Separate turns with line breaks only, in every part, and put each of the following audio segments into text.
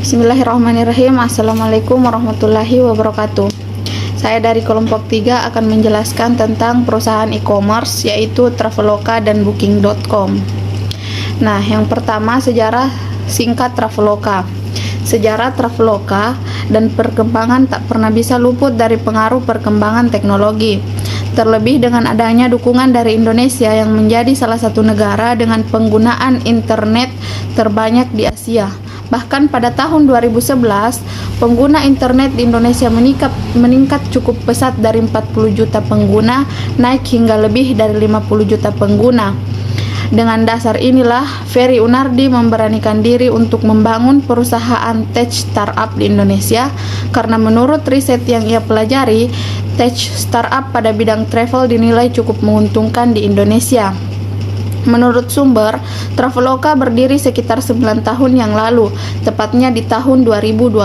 Bismillahirrahmanirrahim. Assalamualaikum warahmatullahi wabarakatuh. Saya dari kelompok 3 akan menjelaskan tentang perusahaan e-commerce yaitu Traveloka dan Booking.com. Nah, yang pertama sejarah singkat Traveloka. Sejarah Traveloka dan perkembangan tak pernah bisa luput dari pengaruh perkembangan teknologi. Terlebih dengan adanya dukungan dari Indonesia yang menjadi salah satu negara dengan penggunaan internet terbanyak di Asia. Bahkan pada tahun 2011, pengguna internet di Indonesia meningkat cukup pesat dari 40 juta pengguna naik hingga lebih dari 50 juta pengguna. Dengan dasar inilah, Ferry Unardi memberanikan diri untuk membangun perusahaan tech startup di Indonesia karena menurut riset yang ia pelajari, tech startup pada bidang travel dinilai cukup menguntungkan di Indonesia. Menurut sumber, Traveloka berdiri sekitar 9 tahun yang lalu, tepatnya di tahun 2012.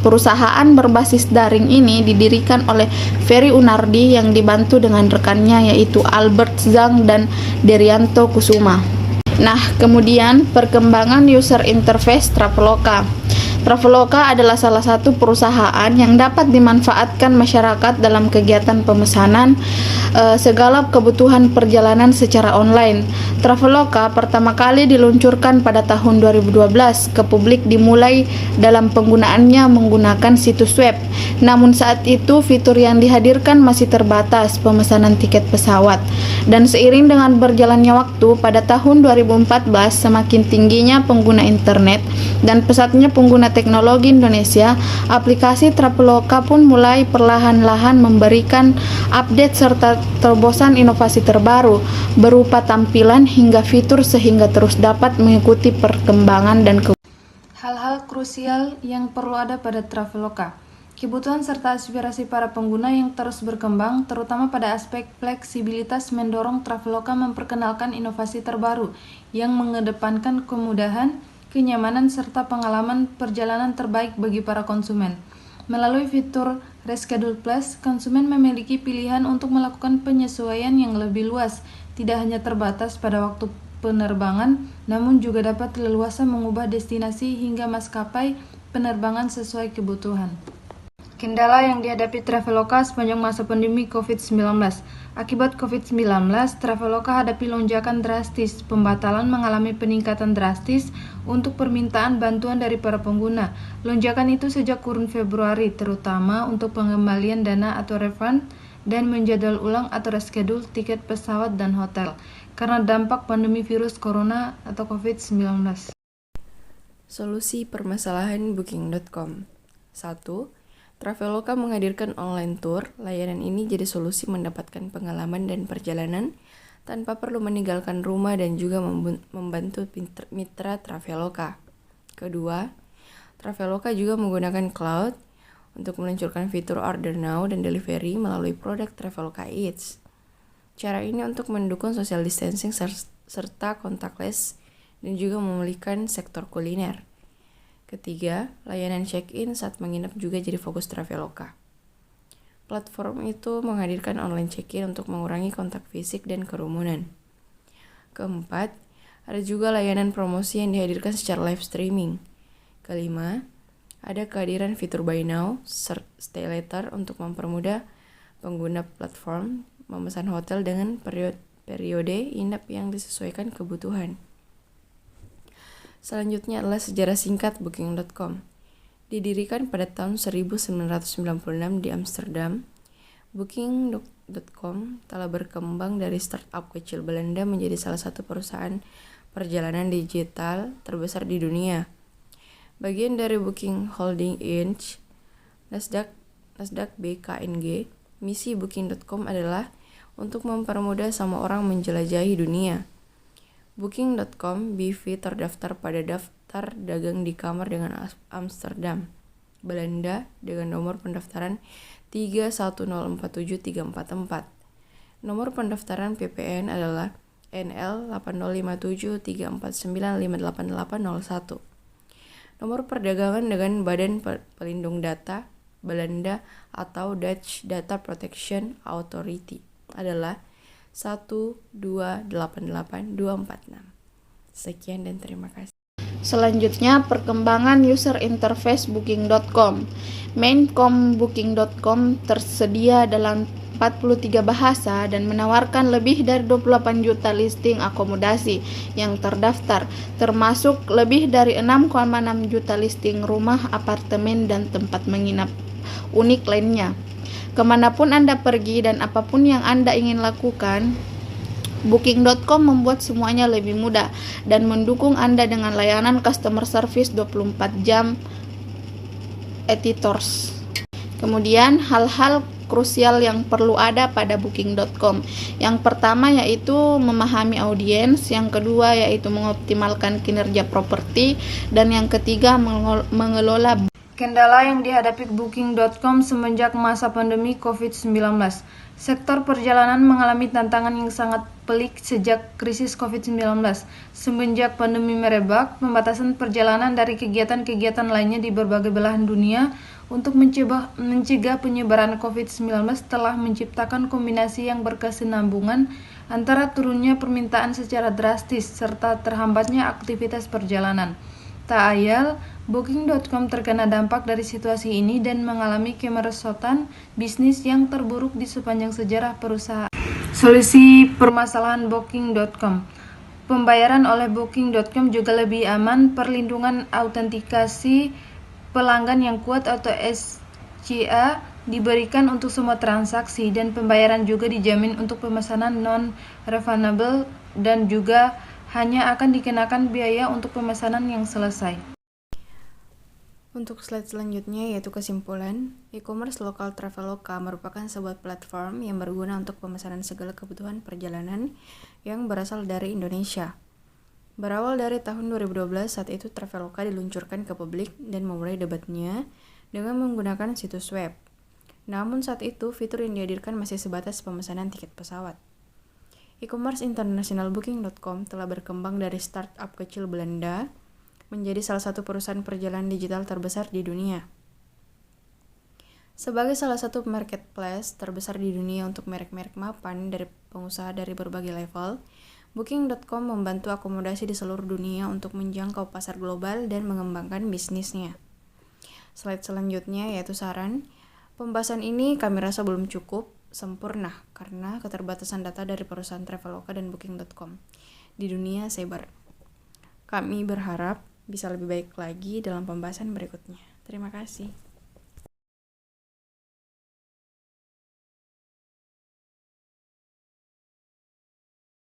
Perusahaan berbasis daring ini didirikan oleh Ferry Unardi yang dibantu dengan rekannya yaitu Albert Zhang dan Derianto Kusuma. Nah, kemudian perkembangan user interface Traveloka. Traveloka adalah salah satu perusahaan yang dapat dimanfaatkan masyarakat dalam kegiatan pemesanan segala kebutuhan perjalanan secara online. Traveloka pertama kali diluncurkan pada tahun 2012 ke publik dimulai dalam penggunaannya menggunakan situs web. Namun saat itu fitur yang dihadirkan masih terbatas pemesanan tiket pesawat. Dan seiring dengan berjalannya waktu pada tahun 2014 semakin tingginya pengguna internet dan pesatnya pengguna teknologi Indonesia, aplikasi Traveloka pun mulai perlahan-lahan memberikan update serta terobosan inovasi terbaru berupa tampilan hingga fitur sehingga terus dapat mengikuti perkembangan dan
hal-hal krusial yang perlu ada pada Traveloka. Kebutuhan serta aspirasi para pengguna yang terus berkembang, terutama pada aspek fleksibilitas mendorong Traveloka memperkenalkan inovasi terbaru yang mengedepankan kemudahan, kenyamanan, serta pengalaman perjalanan terbaik bagi para konsumen. Melalui fitur Reschedule Plus, konsumen memiliki pilihan untuk melakukan penyesuaian yang lebih luas, tidak hanya terbatas pada waktu penerbangan, namun juga dapat leluasa mengubah destinasi hingga maskapai penerbangan sesuai kebutuhan. Kendala yang dihadapi Traveloka sepanjang masa pandemi COVID-19. Akibat COVID-19, Traveloka hadapi lonjakan drastis. Pembatalan mengalami peningkatan drastis untuk permintaan bantuan dari para pengguna. Lonjakan itu sejak kurun Februari, terutama untuk pengembalian dana atau refund dan menjadwal ulang atau reschedule tiket pesawat dan hotel karena dampak pandemi virus corona atau COVID-19.
Solusi permasalahan Booking.com. 1. Traveloka menghadirkan online tour. Layanan ini jadi solusi mendapatkan pengalaman dan perjalanan tanpa perlu meninggalkan rumah dan juga membantu mitra Traveloka. Kedua, Traveloka juga menggunakan cloud untuk meluncurkan fitur order now dan delivery melalui produk Traveloka Eats. Cara ini untuk mendukung social distancing serta contactless dan juga memulihkan sektor kuliner. Ketiga, layanan check-in saat menginap juga jadi fokus Traveloka. Platform itu menghadirkan online check-in untuk mengurangi kontak fisik dan kerumunan. Keempat, ada juga layanan promosi yang dihadirkan secara live streaming. Kelima, ada kehadiran fitur buy now, stay later untuk mempermudah pengguna platform memesan hotel dengan periode inap yang disesuaikan kebutuhan. Selanjutnya adalah sejarah singkat Booking.com. Didirikan pada tahun 1996 di Amsterdam, Booking.com telah berkembang dari startup kecil Belanda menjadi salah satu perusahaan perjalanan digital terbesar di dunia. Bagian dari Booking Holding Inc., Nasdaq BKNG, misi Booking.com adalah untuk mempermudah semua orang menjelajahi dunia. Booking.com BV terdaftar pada daftar dagang di kamar dengan Amsterdam, Belanda dengan nomor pendaftaran 3104734. Nomor pendaftaran PPN adalah NL 805734958801. Nomor perdagangan dengan Badan Pelindung Data Belanda atau Dutch Data Protection Authority adalah 1288246. Sekian dan terima kasih.
Selanjutnya, perkembangan user interface Booking.com. Maincom Booking.com tersedia dalam 43 bahasa dan menawarkan lebih dari 28 juta listing akomodasi yang terdaftar, termasuk lebih dari 6,6 juta listing rumah, apartemen, dan tempat menginap unik lainnya. Kemanapun Anda pergi dan apapun yang Anda ingin lakukan, Booking.com membuat semuanya lebih mudah dan mendukung Anda dengan layanan customer service 24 jam editors. Kemudian, hal-hal krusial yang perlu ada pada Booking.com. Yang pertama yaitu memahami audiens, yang kedua yaitu mengoptimalkan kinerja properti, dan yang ketiga mengelola.
Kendala yang dihadapi Booking.com semenjak masa pandemi COVID-19. Sektor perjalanan mengalami tantangan yang sangat pelik sejak krisis COVID-19. Semenjak pandemi merebak, pembatasan perjalanan dari kegiatan-kegiatan lainnya di berbagai belahan dunia untuk mencegah penyebaran COVID-19 telah menciptakan kombinasi yang berkesinambungan antara turunnya permintaan secara drastis serta terhambatnya aktivitas perjalanan. Tak ayal, Booking.com terkena dampak dari situasi ini dan mengalami kemerosotan bisnis yang terburuk di sepanjang sejarah perusahaan. Solusi permasalahan Booking.com. Pembayaran oleh Booking.com juga lebih aman, perlindungan autentikasi pelanggan yang kuat atau SCA diberikan untuk semua transaksi, dan pembayaran juga dijamin untuk pemesanan non-refundable dan juga hanya akan dikenakan biaya untuk pemesanan yang selesai.
Untuk slide selanjutnya yaitu kesimpulan, e-commerce lokal Traveloka merupakan sebuah platform yang berguna untuk pemesanan segala kebutuhan perjalanan yang berasal dari Indonesia. Berawal dari tahun 2012, saat itu Traveloka diluncurkan ke publik dan memulai debatnya dengan menggunakan situs web. Namun saat itu, fitur yang dihadirkan masih sebatas pemesanan tiket pesawat. E-commerce internasional Booking.com telah berkembang dari startup kecil Belanda menjadi salah satu perusahaan perjalanan digital terbesar di dunia. Sebagai salah satu marketplace terbesar di dunia untuk merek-merek mapan dari pengusaha dari berbagai level, Booking.com membantu akomodasi di seluruh dunia untuk menjangkau pasar global dan mengembangkan bisnisnya. Slide selanjutnya yaitu saran. Pembahasan ini kami rasa belum cukup sempurna karena keterbatasan data dari perusahaan Traveloka dan Booking.com di dunia cyber. Kami berharap bisa lebih baik lagi dalam pembahasan berikutnya. Terima kasih.